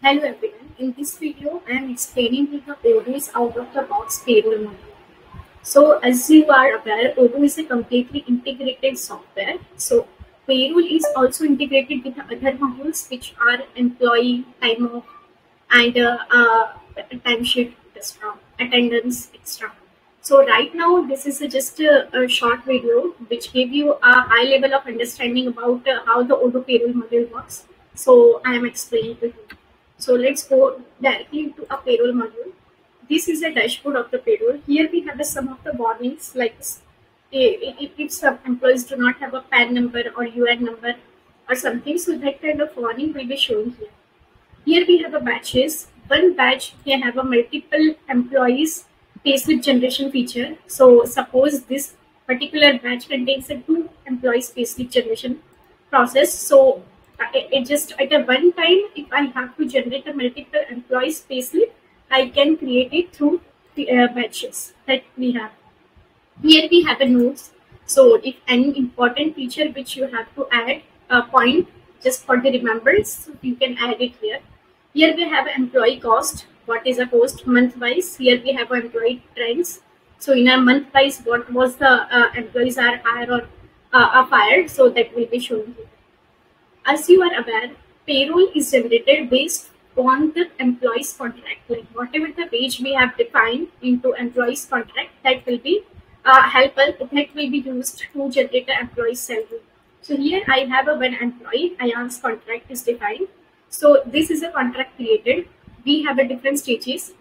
Hello everyone. In this video, I am explaining you the Odoo's out-of-the-box payroll module. So, as you are aware, Odoo is a completely integrated software. So, payroll is also integrated with the other modules, which are employee, time off, and timesheet, extra, attendance, extra. So, right now, this is just a short video which give you a high level of understanding about how the Odoo payroll module works. So, I am explaining to you. So let's go directly to a payroll module. This is a dashboard of the payroll. Here we have some of the warnings like if some employees do not have a PAN number or UN number or something, so that kind of warning will be shown here. Here we have a batches. One batch can have a multiple employees payslip generation feature. So suppose this particular batch contains a two employees payslip generation process. So it just at a one time, if I have to generate a multiple employees payslip, I can create it through the batches that we have. Here we have a notes. So if any important feature which you have to add a point just for the remembrance, so you can add it here. Here we have employee cost. What is a cost month wise? Here we have employee trends. So in a month wise, what was the employees are hired or are fired? So that will be shown here. As you are aware, payroll is generated based on the employee's contract. Like whatever the wage we have defined into employee's contract, that will be that will be used to generate the employee's salary. So here I have a one employee. Ayan's contract is defined. So this is a contract created. We have a different stages.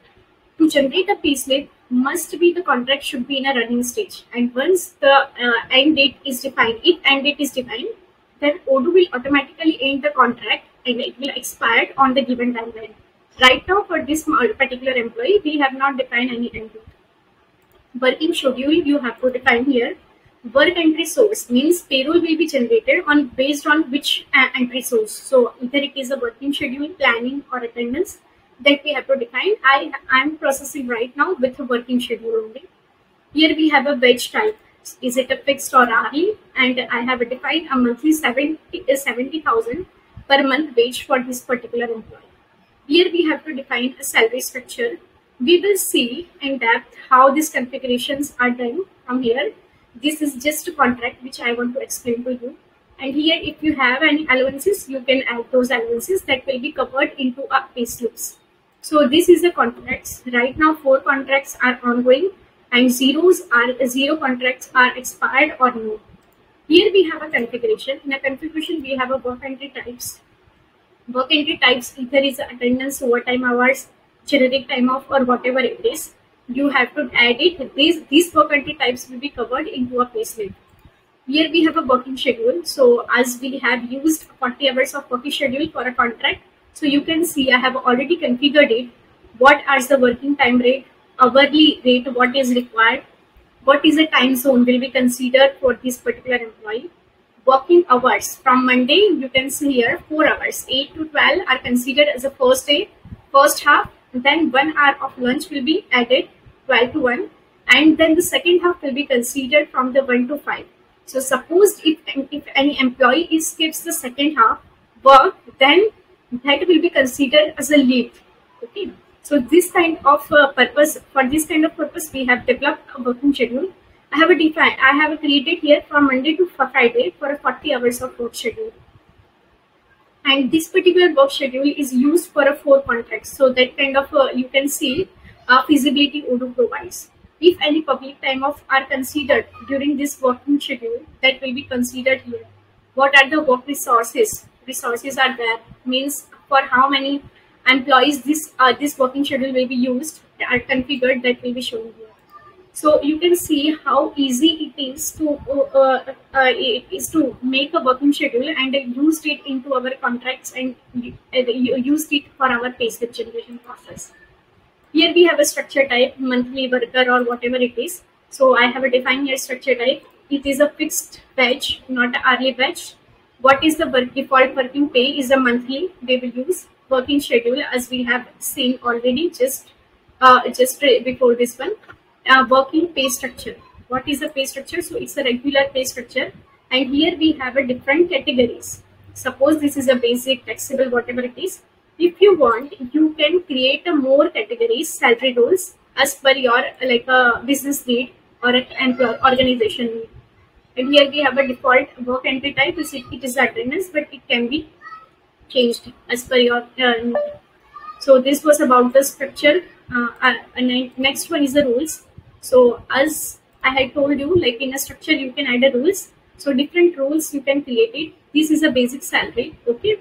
To generate a payslip, must be the contract should be in a running stage. And once the end date is defined, if end date is defined, then Odoo will automatically end the contract and it will expire on the given timeline. Right now, for this particular employee, we have not defined any end date. Working schedule you have to define here. Work entry source means payroll will be generated on based on which entry source. So either it is a working schedule, planning, or attendance that we have to define. I am processing right now with a working schedule only. Here we have a wage type. Is it a fixed or hourly? And I have defined a monthly 70,000 per month wage for this particular employee. Here we have to define a salary structure. We will see in depth how these configurations are done from here. This is just a contract which I want to explain to you. And here if you have any allowances, you can add those allowances that will be covered into a payslips. So this is the contracts. Right now 4 contracts are ongoing and zero contracts are expired or no. Here we have a configuration. In a configuration we have a work entry types. Work entry types either is attendance, overtime hours, generic time off, or whatever it is. You have to add it. These work entry types will be covered into a payslip. Here we have a working schedule. So as we have used 40 hours of working schedule for a contract, so you can see I have already configured it. What is the working time rate, hourly rate, what is required, what is the time zone will be considered for this particular employee. Working hours from Monday, you can see here 4 hours, 8 to 12 are considered as the first day, first half. Then 1 hour of lunch will be added, 12 to 1, and then the second half will be considered from the 1 to 5. So suppose if any employee skips the second half work, then that will be considered as a leave. Okay. So this kind of purpose, for this kind of purpose, we have developed a working schedule. I have created here from Monday to Friday for a 40 hours of work schedule. And this particular work schedule is used for a 4 contracts. So that kind of you can see feasibility Odoo provides. If any public time off are considered during this working schedule, that will be considered here. What are the work resources? Resources are there, means for how many employees this working schedule will be used, are configured, that will be shown here. So you can see how easy it is to make a working schedule and use it into our contracts and use it for our payslip generation process. Here we have a structure type, monthly worker or whatever it is. So I have a defined here structure type. It is a fixed batch, not an hourly batch. What is the default working pay is a monthly. They will use working schedule as we have seen already just before this one. Working pay structure. What is the pay structure? So it's a regular pay structure, and here we have a different categories. Suppose this is a basic, taxable, whatever it is. If you want, you can create a more categories, salary roles as per your like a business need or an employer organization need. And here we have a default work entry type. It is attendance, but it can be changed as per your need. So this was about the structure. And next one is the rules. So as I had told you, like in a structure you can add a rules. So different rules you can create it. This is a basic salary, okay?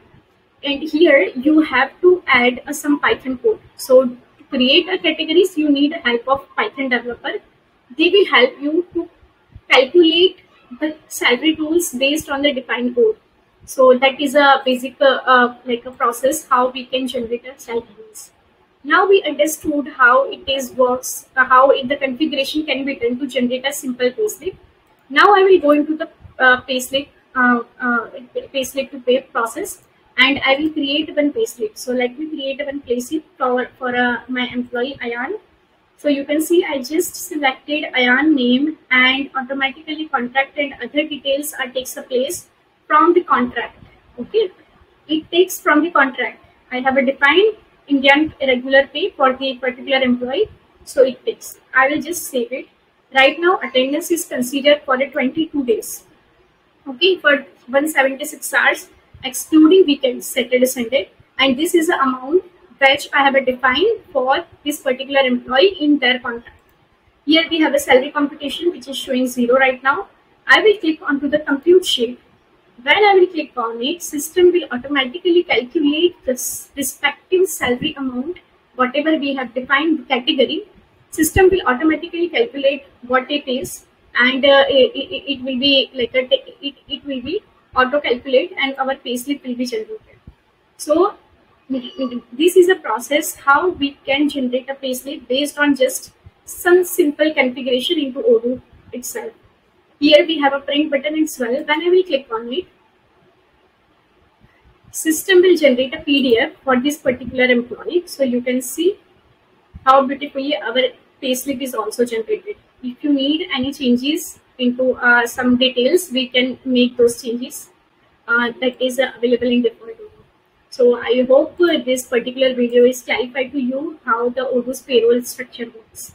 And here you have to add some Python code. So to create a categories, you need help of Python developer. They will help you to calculate the salary tools based on the defined code. So that is a basic like a process how we can generate a salary tools. Now we understood how it is works, the configuration can be done to generate a simple payslip. Now I will go into the payslip payslip to pay process, and I will create one payslip. So let me create one payslip for my employee Ayan. So you can see I just selected Ayan name, and automatically contract and other details are takes a place from the contract. Okay, it takes from the contract. I have a defined Indian regular pay for the particular employee, so it takes. I will just save it. Right now, attendance is considered for a 22 days. Okay, for 176 hours, excluding weekends, Saturday, Sunday, and this is the amount which I have defined for this particular employee in their contract. Here we have a salary computation which is showing 0 right now. I will click onto the compute sheet. When I will click on it, system will automatically calculate the respective salary amount, whatever we have defined the category. System will automatically calculate what it is, and it will be like it will be auto calculate, and our payslip will be generated. So this is a process how we can generate a payslip based on just some simple configuration into Odoo itself. Here we have a print button as well. When I will click on it, system will generate a PDF for this particular employee. So you can see how beautifully our payslip is also generated. If you need any changes into some details, we can make those changes. That is available in default Odoo. So I hope this particular video is clarified to you how the Odoo's payroll structure works.